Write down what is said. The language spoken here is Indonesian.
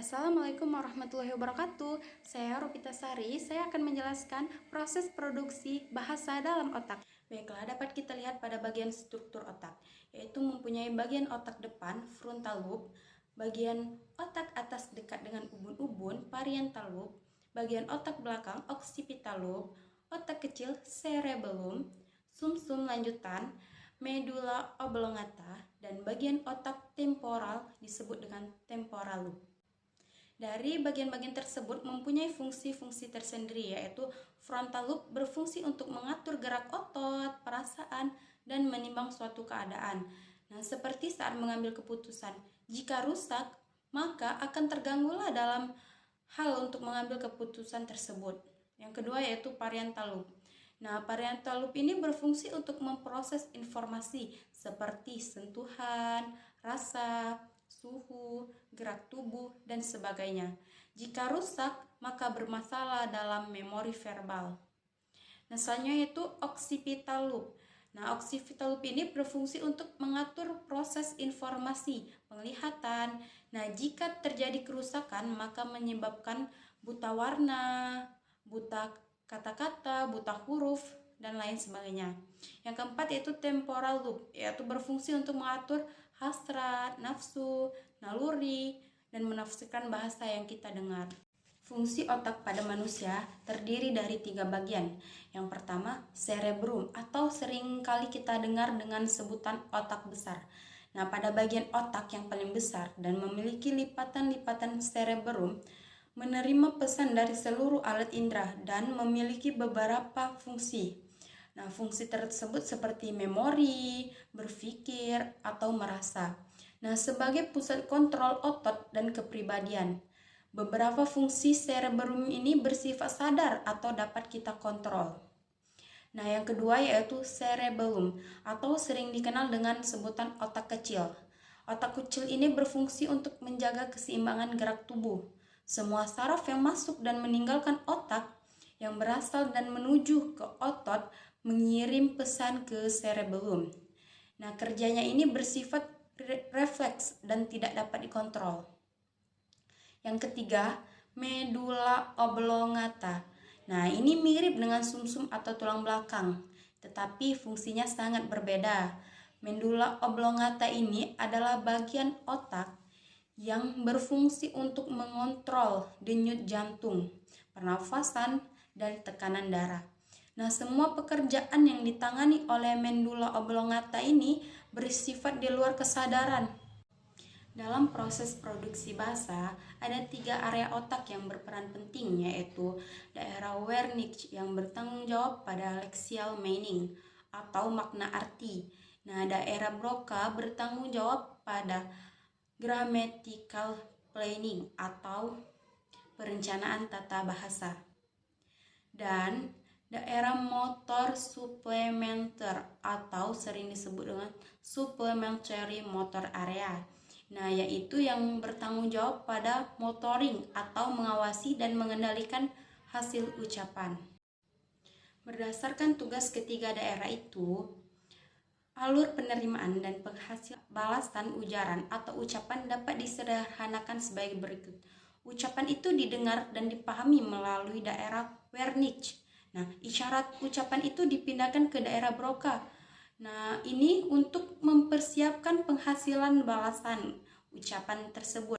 Assalamualaikum warahmatullahi wabarakatuh. Saya Ropita Sari. Saya akan menjelaskan proses produksi bahasa dalam otak. Baiklah, dapat kita lihat pada bagian struktur otak, yaitu mempunyai bagian otak depan, frontal lobe, bagian otak atas dekat dengan ubun-ubun, parietal lobe, bagian otak belakang, occipital lobe, otak kecil, cerebellum, sumsum lanjutan, medulla oblongata, dan bagian otak temporal disebut dengan temporal lobe. Dari bagian-bagian tersebut mempunyai fungsi-fungsi tersendiri, yaitu frontal lobe berfungsi untuk mengatur gerak otot, perasaan, dan menimbang suatu keadaan. Nah, seperti saat mengambil keputusan, jika rusak, maka akan terganggulah dalam hal untuk mengambil keputusan tersebut. Yang kedua yaitu parietal lobe. Nah, parietal lobe ini berfungsi untuk memproses informasi seperti sentuhan, rasa, suhu, gerak tubuh, dan sebagainya. Jika rusak, maka bermasalah dalam memori verbal. Nah, selanjutnya yaitu occipital lobe. Nah, occipital lobe ini berfungsi untuk mengatur proses informasi, penglihatan. Nah, jika terjadi kerusakan, maka menyebabkan buta warna, buta kata-kata, buta huruf, dan lain sebagainya. Yang keempat yaitu temporal lobe, yaitu berfungsi untuk mengatur hasrat, nafsu, naluri, dan menafsirkan bahasa yang kita dengar. Fungsi otak pada manusia terdiri dari 3 bagian. Yang pertama, cerebrum, atau seringkali kita dengar dengan sebutan otak besar. Nah, pada bagian otak yang paling besar dan memiliki lipatan-lipatan cerebrum, menerima pesan dari seluruh alat indera dan memiliki beberapa fungsi. Nah, fungsi tersebut seperti memori, berpikir, atau merasa. Nah, sebagai pusat kontrol otot dan kepribadian, beberapa fungsi cerebrum ini bersifat sadar atau dapat kita kontrol. Nah, yang kedua yaitu cerebellum, atau sering dikenal dengan sebutan otak kecil. Otak kecil ini berfungsi untuk menjaga keseimbangan gerak tubuh. Semua saraf yang masuk dan meninggalkan otak yang berasal dan menuju ke otot mengirim pesan ke cerebellum. Nah, kerjanya ini bersifat refleks dan tidak dapat dikontrol. Yang ketiga, medulla oblongata. Nah, ini mirip dengan sumsum atau tulang belakang, tetapi fungsinya sangat berbeda. Medulla oblongata ini adalah bagian otak yang berfungsi untuk mengontrol denyut jantung, pernafasan, dan tekanan darah. Nah, semua pekerjaan yang ditangani oleh medulla oblongata ini bersifat di luar kesadaran. Dalam proses produksi bahasa, ada 3 area otak yang berperan penting, yaitu daerah Wernicke yang bertanggung jawab pada lexial meaning atau makna arti. Nah, daerah Broca bertanggung jawab pada grammatical planning atau perencanaan tata bahasa. Dan daerah motor supplementer atau sering disebut dengan supplementary motor area. Nah, yaitu yang bertanggung jawab pada motoring atau mengawasi dan mengendalikan hasil ucapan. Berdasarkan tugas ketiga daerah itu, alur penerimaan dan penghasil balasan ujaran atau ucapan dapat disederhanakan sebagai berikut. Ucapan itu didengar dan dipahami melalui daerah Wernicke. Nah, isyarat ucapan itu dipindahkan ke daerah Broca. Nah, ini untuk mempersiapkan penghasilan balasan ucapan tersebut.